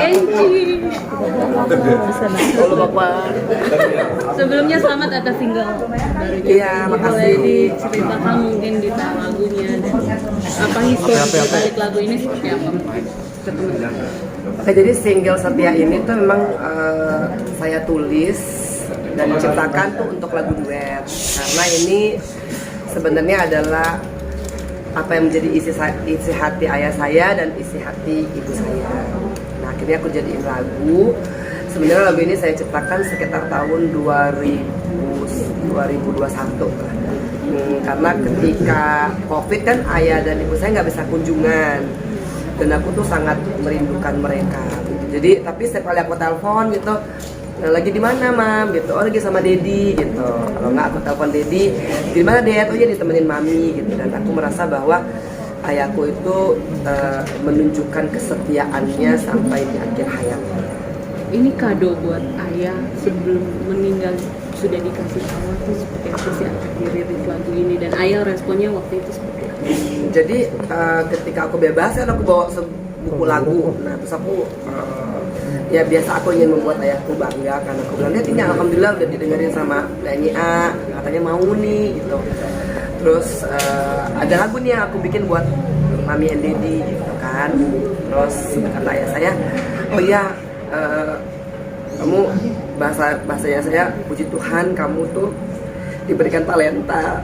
Benji. Halo Bapak. Sebelumnya selamat atas single baru. Iya, makasih. Boleh diceritakan mungkin di lagunya dan apa histori balik lagu ini seperti apa? Oke, jadi single Setia ini tuh memang saya tulis dan ciptakan tuh untuk lagu duet. Karena ini sebenarnya adalah apa yang menjadi isi hati ayah saya dan isi hati ibu saya. Nah, akhirnya aku jadiin lagu. Sebenarnya lagu ini saya ciptakan sekitar tahun 2021 lah. Karena ketika COVID kan ayah dan ibu saya nggak bisa kunjungan dan aku tuh sangat merindukan mereka. Jadi tapi setiap kali aku telepon gitu, nah, lagi di mana mam gitu, oh lagi sama Dedi gitu. Kalau nggak aku telepon Dedi, di mana Ded? Oh ya ditemenin mami gitu. Dan aku merasa bahwa ayahku itu menunjukkan kesetiaannya sampai di akhir hayatnya. Ini kado buat ayah sebelum meninggal sudah dikasih tahu tuh seperti apa sih akhir dirilis lagu ini dan ayah responnya waktu itu seperti apa? Jadi ketika aku bebas kan aku bawa buku lagu. Nah terus aku ya biasa aku ingin membuat ayahku bangga karena aku bilang lihat ini alhamdulillah udah didengerin sama penyanyi A, katanya mau nih gitu. Terus ada lagu nih yang aku bikin buat Mami and Dedi gitu kan. Terus kata ayah saya, oh iya kamu bahasanya saya puji Tuhan kamu tuh diberikan talenta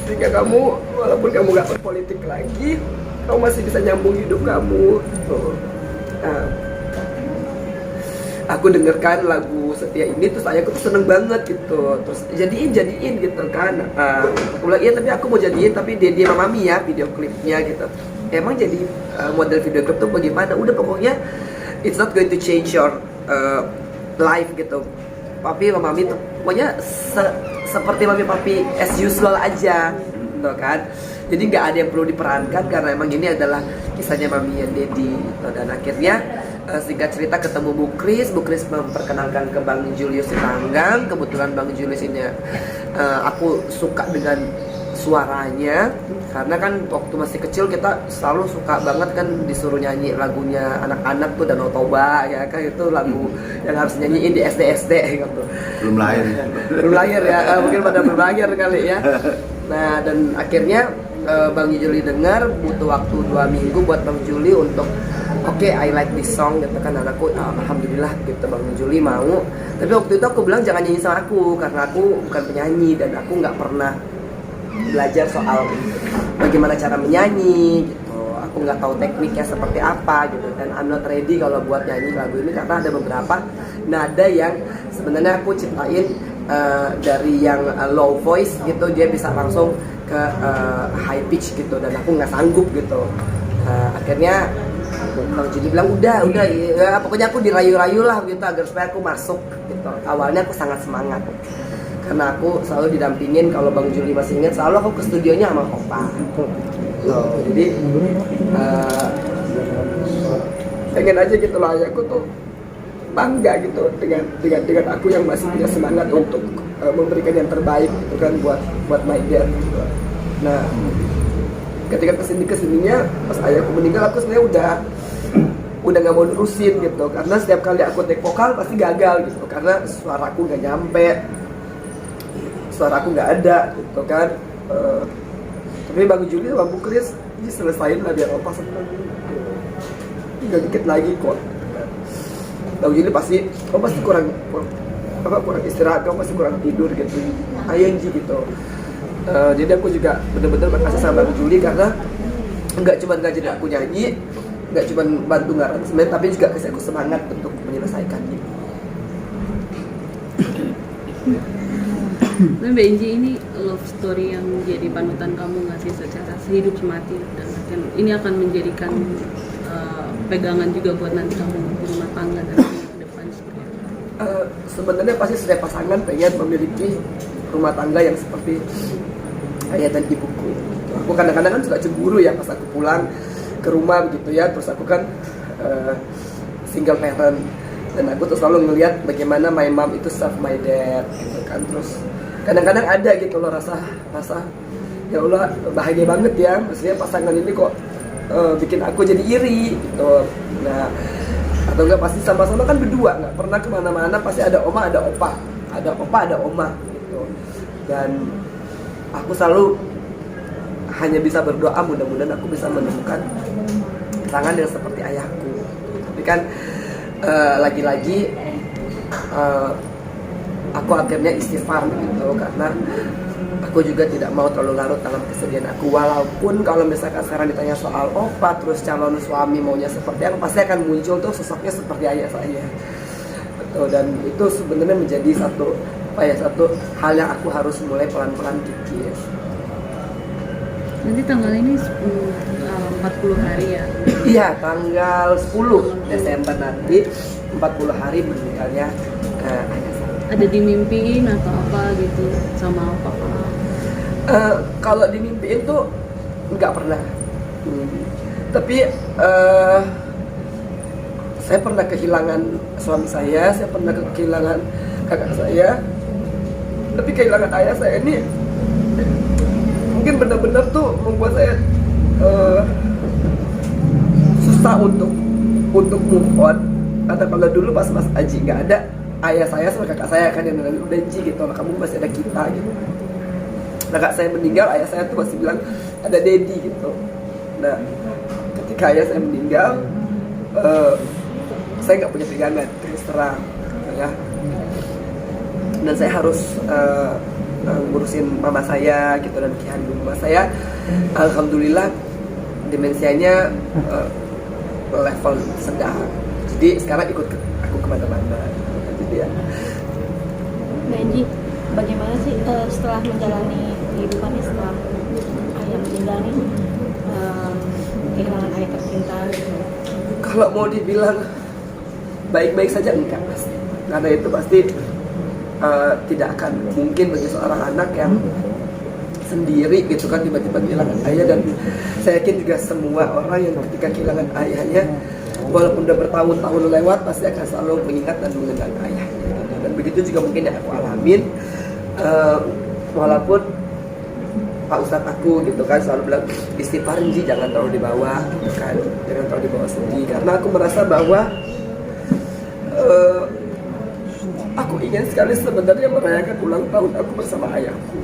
sehingga kamu walaupun kamu gak berpolitik lagi kamu masih bisa nyambung hidup kamu tuh. Aku dengarkan lagu Setia ini terus aku tuh seneng banget gitu, terus jadiin gitu kan. Aku bilang iya tapi aku mau jadiin tapi dia sama Mami ya video klipnya gitu. Emang jadi model video klip tuh bagaimana? Udah pokoknya it's not going to change your life gitu. Papi sama Mami tuh pokoknya seperti Mami Papi as usual aja gitu kan. Jadi nggak ada yang perlu diperankan karena emang ini adalah kisahnya Mami dan Dedi gitu. Dan akhirnya singkat cerita ketemu Bu Kris memperkenalkan ke Bang Julius Sitanggang. Kebetulan Bang Julius ini aku suka dengan suaranya karena kan waktu masih kecil kita selalu suka banget kan disuruh nyanyi lagunya anak-anak tuh Danau Toba ya kan, itu lagu yang harus nyanyiin di SD gitu. Belum lahir Ya mungkin pada belum lahir kali ya. Nah dan akhirnya Bang Juli dengar butuh waktu 2 minggu buat Bang Juli untuk oke, I like this song gitu kan. Dan aku alhamdulillah gitu Bang Juli mau. Tapi waktu itu aku bilang jangan nyanyi sama aku karena aku bukan penyanyi dan aku nggak pernah belajar soal bagaimana cara menyanyi gitu. Aku nggak tahu tekniknya seperti apa gitu dan I'm not ready kalau buat nyanyi lagu ini karena ada beberapa nada yang sebenarnya aku ciptain dari yang low voice gitu dia bisa langsung ke high pitch gitu dan aku nggak sanggup gitu. Akhirnya Bang Juli bilang udah ya, pokoknya aku dirayu-rayu lah gitu agar supaya aku masuk gitu. Awalnya aku sangat semangat karena aku selalu didampingin kalau Bang Juli masih ingat selalu aku ke studionya sama Opa. Jadi pengen aja gitu lah aku tuh bangga gitu dengan aku yang masih punya semangat untuk memberikan yang terbaik gitu kan buat my dad gitu. Nah ketika kesininya pas ayahku meninggal aku sebenarnya udah nggak mau nerusin gitu karena setiap kali aku take vokal pasti gagal gitu karena suaraku nggak nyampe, suaraku nggak ada gitu kan. Tapi Bang Juli sama Bu Kris diselesain lah biar Opa seneng. Tinggal dikit lagi kok. Bang Juli pasti kurang istirahat, kamu pasti kurang tidur gitu. ING gitu. Jadi aku juga benar-benar makasih sama Bang Juli karena nggak cuma ngajarin aku nyanyi, nggak cuma bantu ngaransemen, tapi juga kasih aku semangat untuk menyelesaikannya. Nah, Benji ini love story yang jadi panutan kamu nggak sih secara sehidup semati dan ini akan menjadikan pegangan juga buat nanti kamu berumah tangga dan ke depan seperti apa? Sebenarnya pasti setiap pasangan pengen memiliki rumah tangga yang seperti ayah dan ibuku. Aku kadang-kadang kan suka cemburu ya pas aku pulang ke rumah begitu ya, terus aku kan single parent dan aku tuh selalu ngelihat bagaimana my mom itu serve my dad gitu kan. Terus kadang-kadang ada gitu loh rasa ya Allah bahagia banget ya, maksudnya pasangan ini kok bikin aku jadi iri gitu. Nah atau enggak pasti sama-sama kan berdua, nggak pernah kemana-mana, pasti ada oma ada opa, ada opa ada oma gitu. Dan aku selalu hanya bisa berdoa mudah-mudahan aku bisa menemukan pasangan yang seperti ayahku. Tapi kan lagi-lagi aku akhirnya istighfar gitu, karena aku juga tidak mau terlalu larut dalam kesedihan aku. Walaupun kalau misalkan sekarang ditanya soal opa, terus calon suami maunya seperti apa, pasti akan muncul tuh sosoknya seperti ayah saya. Betul, dan itu sebenarnya menjadi satu hal yang aku harus mulai pelan-pelan kikis. Nanti tanggal ini 40 hari ya? Iya, tanggal 10 Desember nanti 40 hari meninggalnya ayah saya. Ada dimimpiin atau apa gitu sama papa? Kalau dimimpiin tuh nggak pernah. Tapi saya pernah kehilangan suami saya pernah kehilangan kakak saya. Tapi kehilangan ayah saya ini mungkin benar-benar tuh membuat saya susah untuk move on. Karena kalau dulu pas Mas Aji nggak ada, ayah saya sama kakak saya kan yang udah Ji gitu, kamu masih ada kita gitu. Kakak saya meninggal, ayah saya tuh masih bilang ada Dedi gitu. Nah, ketika ayah saya meninggal, saya nggak punya pegangan terus terang, ya. Dan saya harus ngurusin mama saya gitu, dan kian mama saya, alhamdulillah demensianya level sedang. Jadi sekarang ikut aku kemana-mana. Jadi ya. Benji, bagaimana sih setelah menjalani kehidupan ini, setelah ayah meninggal nih, kehilangan ayah tercinta? Kalau mau dibilang baik-baik saja enggak pasti, karena itu pasti tidak akan mungkin bagi seorang anak yang sendiri gitu kan tiba-tiba kehilangan ayah. Dan saya yakin juga semua orang yang ketika kehilangan ayahnya, walaupun udah bertahun-tahun lewat, pasti akan selalu mengingat dan mengenang ayah. Dan begitu juga mungkin yang aku alamin, walaupun Pak Ustadz aku gitu kan selalu bilang istighfar Ji, jangan terlalu dibawa gitu kan, jangan terlalu dibawa sedih, karena aku merasa bahwa aku ingin sekali sebenarnya merayakan ulang tahun aku bersama ayahku.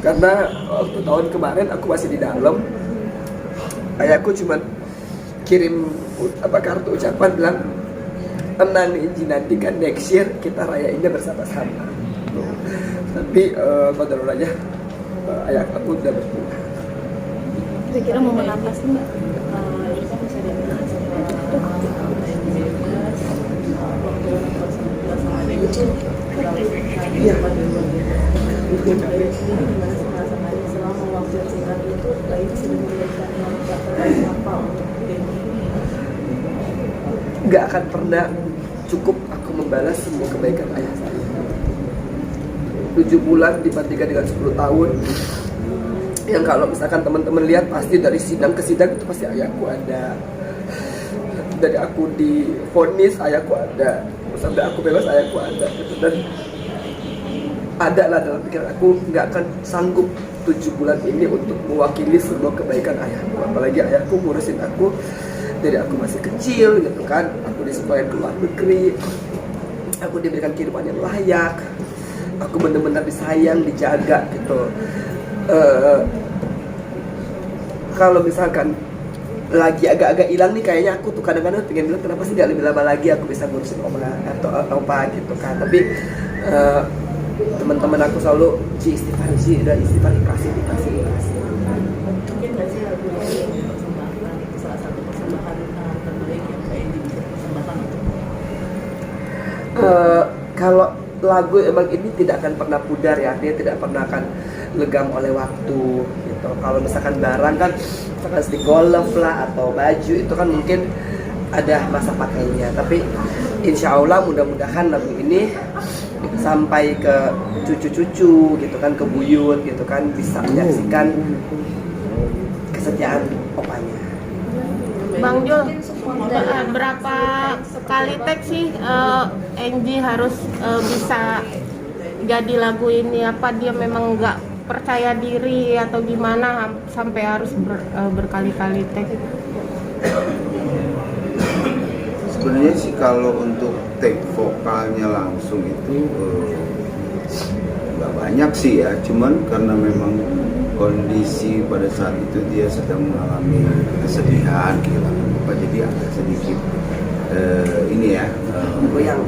Karena waktu tahun kemarin aku masih di dalam, ayahku cuma kirim kartu ucapan bilang, tenang Inji, nanti kan next year kita rayainnya bersama-sama. Tapi qadarullah aja, ayah aku udah berpulang. Kira-kira momen apa sih Mbak? Iya. Gak akan pernah cukup aku membalas semua kebaikan ayah saya. 7 bulan dibandingkan dengan 10 tahun, yang kalau misalkan teman-teman lihat pasti dari sidang ke sidang itu pasti ayahku ada. Dari aku divonis ayahku ada, sampai aku bebas ayahku ada gitu. Dan ada lah dalam pikiran aku, nggak akan sanggup 7 bulan ini untuk mewakili semua kebaikan ayahku. Apalagi ayahku ngurusin aku dari aku masih kecil gitu kan, aku disekolahkan ke luar negeri, aku diberikan kehidupan yang layak, aku benar-benar disayang, dijaga gitu. Kalau misalkan lagi agak-agak hilang nih, kayaknya aku tuh kadang-kadang pengen bilang kenapa sih gak lebih lama lagi aku bisa ngurusin oma atau opa gitu kan. Tapi teman-teman aku selalu istighfar dan istighfar, dikasih. Mungkin nggak sih lagu ini mempersembahkan itu salah satu persembahan terbaik yang Mbak Endi bisa persembahkan untuk kalau lagu emang ini tidak akan pernah pudar ya, dia tidak pernah akan legam oleh waktu gitu. Kalau misalkan barang kan, misalkan stick golf lah atau baju, itu kan mungkin ada masa pakainya. Tapi insya Allah mudah-mudahan lagu ini sampai ke cucu-cucu gitu kan, ke buyut gitu kan, bisa menyaksikan kesetiaan opanya. Bang Jul, berapa kali tag sih Angie harus bisa jadi lagu ini? Apa dia memang nggak percaya diri atau gimana sampai harus berkali-kali tag? sebenarnya sih kalau untuk take vokalnya langsung itu nggak banyak sih ya, cuman karena memang kondisi pada saat itu dia sedang mengalami kesedihan, kehilangan bapak, jadi agak sedikit ini ya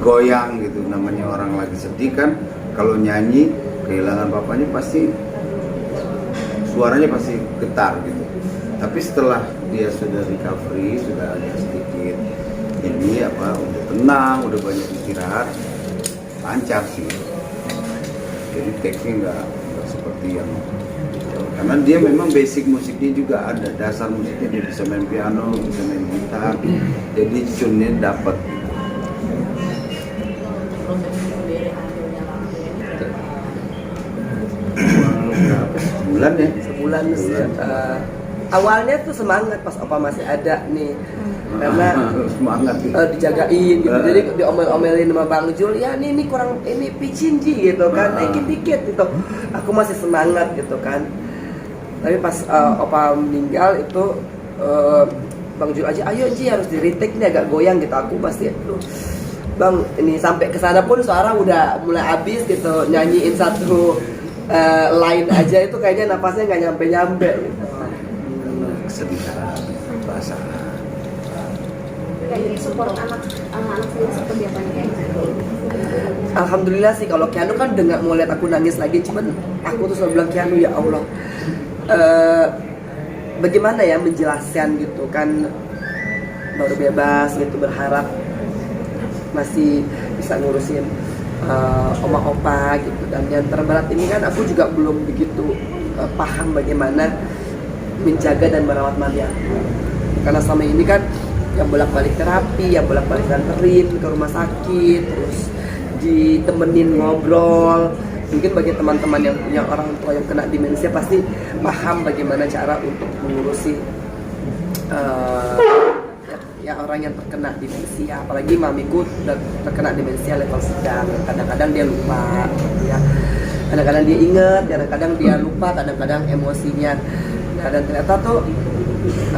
goyang gitu. Namanya orang lagi sedih kan, kalau nyanyi kehilangan bapaknya pasti suaranya pasti getar gitu. Tapi setelah dia sudah recovery, sudah agak sedikit ini udah tenang, udah banyak istirahat, lancar sih. Jadi take-nya nggak seperti yang, karena dia memang basic musiknya juga ada, dasar musiknya dia bisa main piano, bisa main gitar, jadi tune-nya dapat. Sebulan ya? Sebulan. Awalnya tuh semangat pas opa masih ada nih, karena semangat dijagain gitu. Jadi diomel-omelin sama Bang Jul, ya ini kurang, ini picin Ji gitu kan, dikit-dikit gitu. Aku masih semangat gitu kan. Tapi pas opa meninggal itu Bang Jul aja, ayo Ji harus di retake nih, agak goyang gitu. Aku pasti aduh Bang, ini sampai kesana pun suara udah mulai habis gitu, nyanyiin satu line aja itu kayaknya napasnya nggak nyampe-nyampe gitu. Kesedihan, perasaan. Kayak support anak sendiri seperti apa nih kayak? Alhamdulillah sih, kalau Keanu kan dengar mau lihat aku nangis lagi, cuman aku tuh selalu bilang Keanu ya Allah, bagaimana ya menjelaskan gitu kan, baru bebas gitu, berharap masih bisa ngurusin oma opa gitu. Dan yang terberat ini kan aku juga belum begitu paham bagaimana menjaga dan merawat Maria, karena selama ini kan yang bolak-balik terapi, yang bolak-balik nganterin ke rumah sakit, terus ditemenin ngobrol. Mungkin bagi teman-teman yang punya orang tua yang kena demensia pasti paham bagaimana cara untuk mengurusi ya orang yang terkena demensia. Apalagi mamiku udah terkena demensia level sedang. Kadang-kadang dia lupa gitu ya, kadang-kadang dia ingat, kadang-kadang dia lupa, kadang-kadang emosinya. Nah, dan ternyata tuh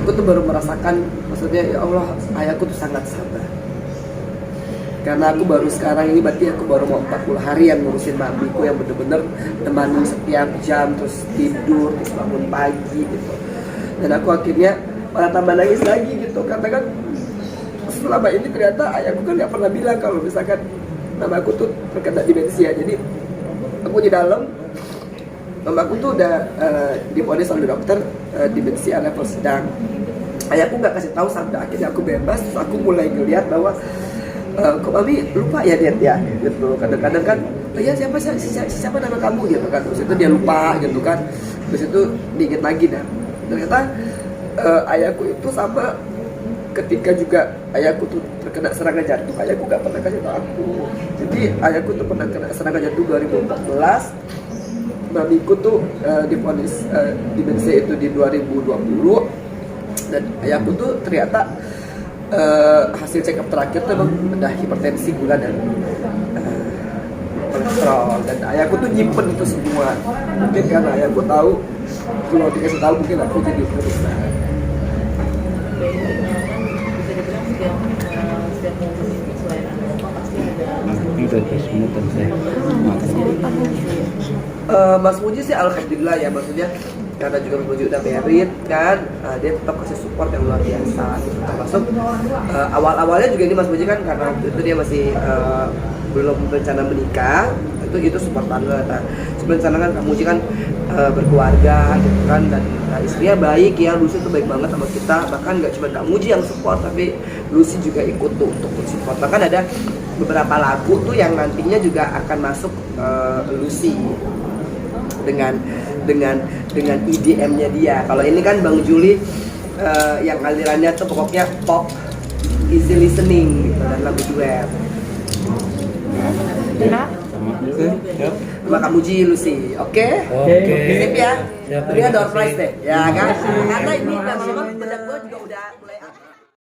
aku tuh baru merasakan, maksudnya ya Allah, ayahku tuh sangat sabar. Karena aku baru sekarang ini, berarti aku baru mau 40 hari yang ngurusin mamiku, yang bener-bener temani setiap jam, terus tidur, terus bangun pagi gitu. Dan aku akhirnya malah tambah nangis lagi gitu, karena kan selama ini ternyata ayahku kan gak pernah bilang kalau misalkan mamaku tuh terkena demensia. Jadi aku di dalam, mamaku tuh udah divonis oleh dokter demensia level sedang. Ayahku nggak kasih tahu sampai akhirnya aku bebas. Terus aku mulai ngeliat bahwa kok mami lupa ya Dad ya gitu. Kadang-kadang kan, ya siapa nama kamu gitu kan. Terus itu dia lupa gitu kan. Terus itu diinget lagi dan ternyata ayahku itu sama ketika juga ayahku tuh terkena serangan jantung. Ayahku nggak pernah kasih tahu aku. Jadi ayahku tuh pernah kena serangan jantung 2014. Mamiku tuh divonis demensia itu di 2020, dan ayahku tuh ternyata hasil check up terakhir tuh emang ada hipertensi, gula dan kolesterol. Dan ayahku tuh nyimpen itu semua. Mungkin karena ayahku tahu, kalau dikasih tahu mungkin aku jadi berusaha. Setiap momen itu selain ada apa pasti ada Mas Muji sih alhamdulillah ya, maksudnya karena juga Mas Muji udah married kan, dia tetap kasih support yang luar biasa gitu. Termasuk awal-awalnya juga ini Mas Muji kan, karena waktu itu dia masih belum berencana menikah, itu support banget. Nah, sebenarnya kan Kak Muji kan berkeluarga gitu kan, dan istrinya baik ya, Lucy tuh baik banget sama kita. Bahkan nggak cuma Kak Muji yang support, tapi Lucy juga ikut tuh untuk support. Bahkan ada beberapa lagu tuh yang nantinya juga akan masuk Lucy dengan EDM-nya dia. Kalau ini kan Bang Juli yang alirannya tuh pokoknya pop, easy listening gitu, dan lagu duet. Sama Kak Muji, Lucy, oke? Sip ya? Ini door prize deh, ya kan? Karena ini memang bedak gue juga udah mulai